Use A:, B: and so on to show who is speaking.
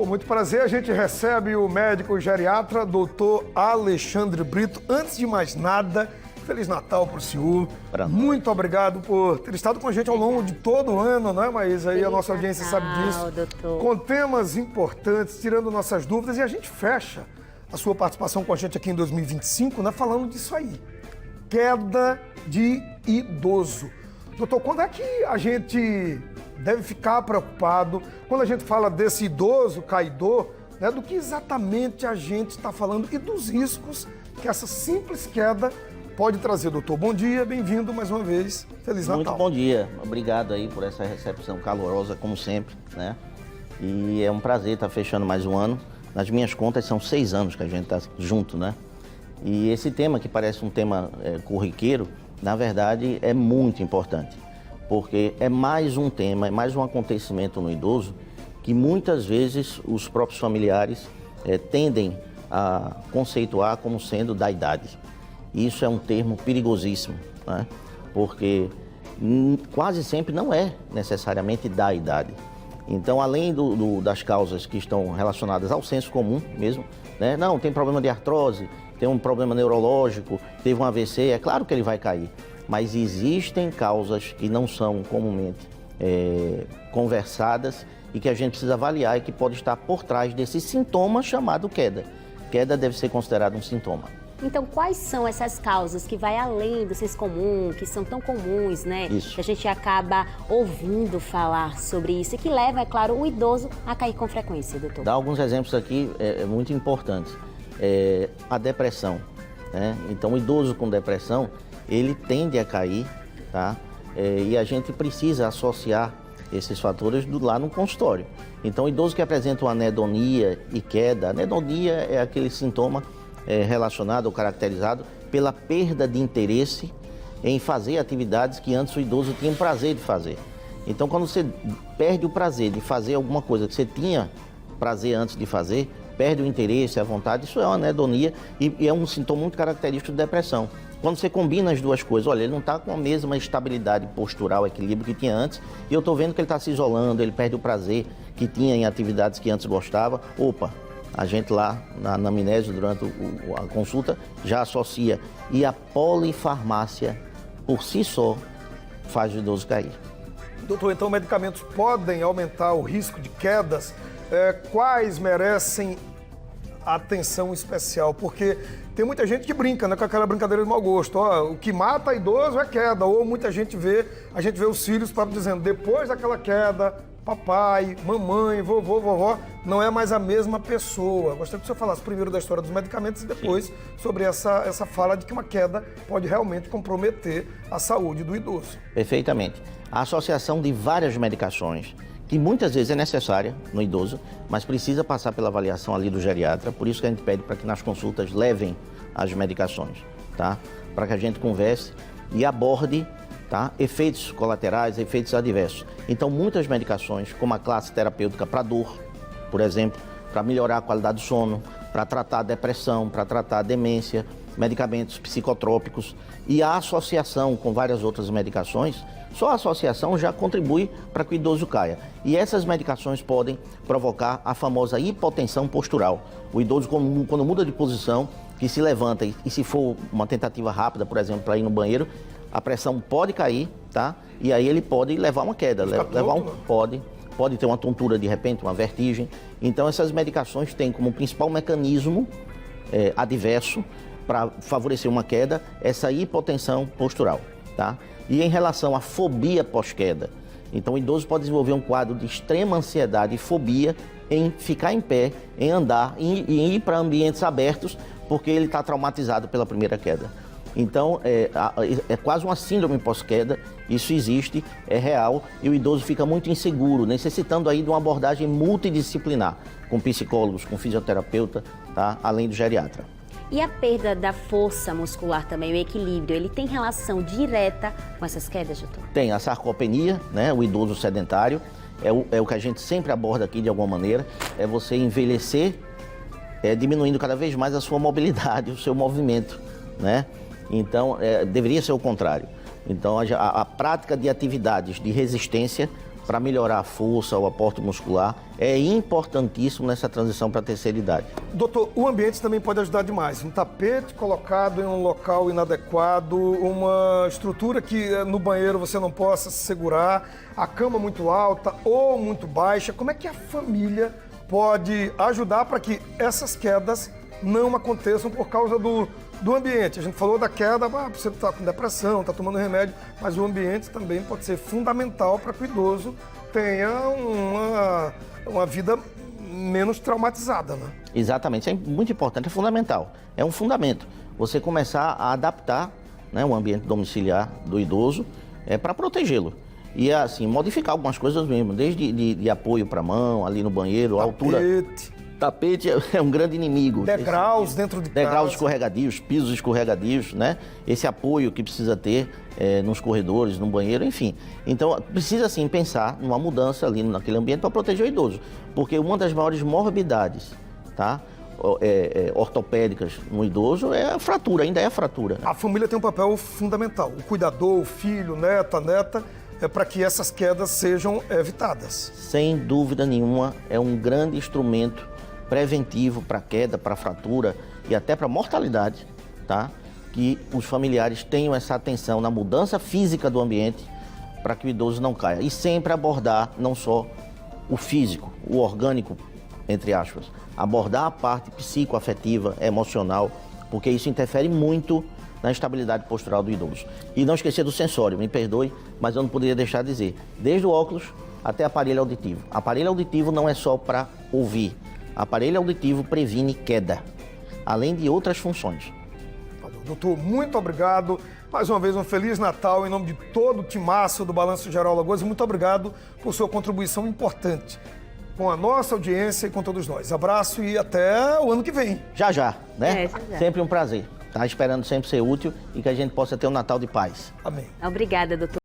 A: Com muito prazer, a gente recebe o médico geriatra, doutor Alexandre Brito. Antes de mais nada, Feliz Natal para o senhor. Muito obrigado por ter estado com a gente ao longo de todo o ano, né, Maísa? Aí a nossa audiência sabe disso.
B: Doutor.
A: Com temas importantes, tirando nossas dúvidas. E a gente fecha a sua participação com a gente aqui em 2025, né, falando disso aí. Queda de idoso. Doutor, quando é que a gente deve ficar preocupado quando a gente fala desse idoso caidor, né, do que exatamente a gente está falando e dos riscos que essa simples queda pode trazer, doutor? Bom dia, bem-vindo mais uma vez. Feliz Natal.
C: Muito bom dia. Obrigado aí por essa recepção calorosa, como sempre, né? E é um prazer estar fechando mais um ano. Nas minhas contas, são 6 anos que a gente está junto, né? E esse tema, que parece um tema corriqueiro, na verdade é muito importante, porque é mais um tema, é mais um acontecimento no idoso que muitas vezes os próprios familiares tendem a conceituar como sendo da idade. Isso é um termo perigosíssimo, né? Porque quase sempre não é necessariamente da idade. Então, além das causas que estão relacionadas ao senso comum mesmo, né? Não, tem problema de artrose, tem um problema neurológico, teve um AVC, é claro que ele vai cair. Mas existem causas que não são comumente conversadas e que a gente precisa avaliar e que pode estar por trás desse sintoma chamado queda. Queda deve ser considerado um sintoma.
B: Então, quais são essas causas que vai além do senso comum, que são tão comuns, né?
C: Isso.
B: Que a gente acaba ouvindo falar sobre isso e que leva, é claro, o idoso a cair com frequência, doutor?
C: Dar alguns exemplos aqui muito importantes. A depressão, né? Então, o idoso com depressão, ele tende a cair, tá? E a gente precisa associar esses fatores lá no consultório. Então, o idoso que apresenta uma anedonia e queda, a anedonia é aquele sintoma relacionado ou caracterizado pela perda de interesse em fazer atividades que antes o idoso tinha prazer de fazer. Então, quando você perde o prazer de fazer alguma coisa que você tinha prazer antes de fazer, perde o interesse, a vontade, isso é uma anedonia e é um sintoma muito característico de depressão. Quando você combina as duas coisas, olha, ele não está com a mesma estabilidade postural, equilíbrio que tinha antes, e eu estou vendo que ele está se isolando, ele perde o prazer que tinha em atividades que antes gostava. Opa, a gente lá na anamnese, durante a consulta, já associa. E a polifarmácia, por si só, faz o idoso cair.
A: Doutor, então medicamentos podem aumentar o risco de quedas? Quais merecem atenção especial? Porque tem muita gente que brinca, né, com aquela brincadeira de mau gosto. Ó, o que mata idoso é queda. Ou muita gente vê, os filhos dizendo, depois daquela queda, papai, mamãe, vovô, vovó, não é mais a mesma pessoa. Gostaria que o senhor falasse primeiro da história dos medicamentos e depois sobre essa fala de que uma queda pode realmente comprometer a saúde do idoso.
C: Perfeitamente. A associação de várias medicações, que muitas vezes é necessária no idoso, mas precisa passar pela avaliação ali do geriatra, por isso que a gente pede para que nas consultas levem as medicações, tá? Para que a gente converse e aborde, tá, efeitos colaterais, efeitos adversos. Então, muitas medicações, como a classe terapêutica para dor, por exemplo, para melhorar a qualidade do sono, para tratar a depressão, para tratar a demência, medicamentos psicotrópicos e a associação com várias outras medicações, só a associação já contribui para que o idoso caia. E essas medicações podem provocar a famosa hipotensão postural. O idoso, quando muda de posição, que se levanta e se for uma tentativa rápida, por exemplo, para ir no banheiro, a pressão pode cair, tá? E aí ele pode levar uma queda, pode ter uma tontura de repente, uma vertigem. Então essas medicações têm como principal mecanismo adverso para favorecer uma queda, essa hipotensão postural, tá? E em relação à fobia pós-queda, então o idoso pode desenvolver um quadro de extrema ansiedade e fobia em ficar em pé, em andar e em ir para ambientes abertos, porque ele está traumatizado pela primeira queda. Então, é quase uma síndrome pós-queda, isso existe, é real, e o idoso fica muito inseguro, necessitando aí de uma abordagem multidisciplinar, com psicólogos, com fisioterapeuta, tá? Além do geriatra.
B: E a perda da força muscular também, o equilíbrio, ele tem relação direta com essas quedas, doutor?
C: Tem a sarcopenia, né? O idoso sedentário, é o que a gente sempre aborda aqui de alguma maneira, é você envelhecer, diminuindo cada vez mais a sua mobilidade, o seu movimento, né? Então, deveria ser o contrário. Então, a prática de atividades de resistência para melhorar a força, o aporte muscular, é importantíssimo nessa transição para a terceira idade.
A: Doutor, o ambiente também pode ajudar demais. Um tapete colocado em um local inadequado, uma estrutura que no banheiro você não possa se segurar, a cama muito alta ou muito baixa. Como é que a família pode ajudar para que essas quedas não aconteçam por causa do ambiente? A gente falou da queda, você está com depressão, está tomando remédio, mas o ambiente também pode ser fundamental para que o idoso tenha uma vida menos traumatizada, né?
C: Exatamente, isso é muito importante, é fundamental. É um fundamento. Você começar a adaptar, né, o ambiente domiciliar do idoso para protegê-lo. E assim, modificar algumas coisas mesmo, desde de apoio para a mão, ali no banheiro, a altura. Tapete é um grande inimigo.
A: Degraus dentro de casa.
C: Degraus escorregadios, pisos escorregadios, né? Esse apoio que precisa ter nos corredores, no banheiro, enfim. Então, precisa sim pensar numa mudança ali naquele ambiente para proteger o idoso. Porque uma das maiores morbidades, tá? Ortopédicas no idoso é a fratura, ainda é a fratura.
A: A família tem um papel fundamental. O cuidador, o filho, o neto, a neta, para que essas quedas sejam evitadas.
C: Sem dúvida nenhuma, é um grande instrumento preventivo para queda, para fratura e até para mortalidade, tá? Que os familiares tenham essa atenção na mudança física do ambiente para que o idoso não caia. E sempre abordar não só o físico, o orgânico, entre aspas, abordar a parte psicoafetiva, emocional, porque isso interfere muito na estabilidade postural do idoso. E não esquecer do sensório, me perdoe, mas eu não poderia deixar de dizer, desde o óculos até aparelho auditivo. Aparelho auditivo não é só para ouvir. Aparelho auditivo previne queda, além de outras funções.
A: Doutor, muito obrigado. Mais uma vez, um Feliz Natal em nome de todo o timaço do Balanço Geral Alagoas. E muito obrigado por sua contribuição importante com a nossa audiência e com todos nós. Abraço e até o ano que vem.
C: Já, né?
B: Já.
C: Sempre um prazer. Tá esperando sempre ser útil e que a gente possa ter um Natal de paz.
A: Amém.
B: Obrigada, doutor.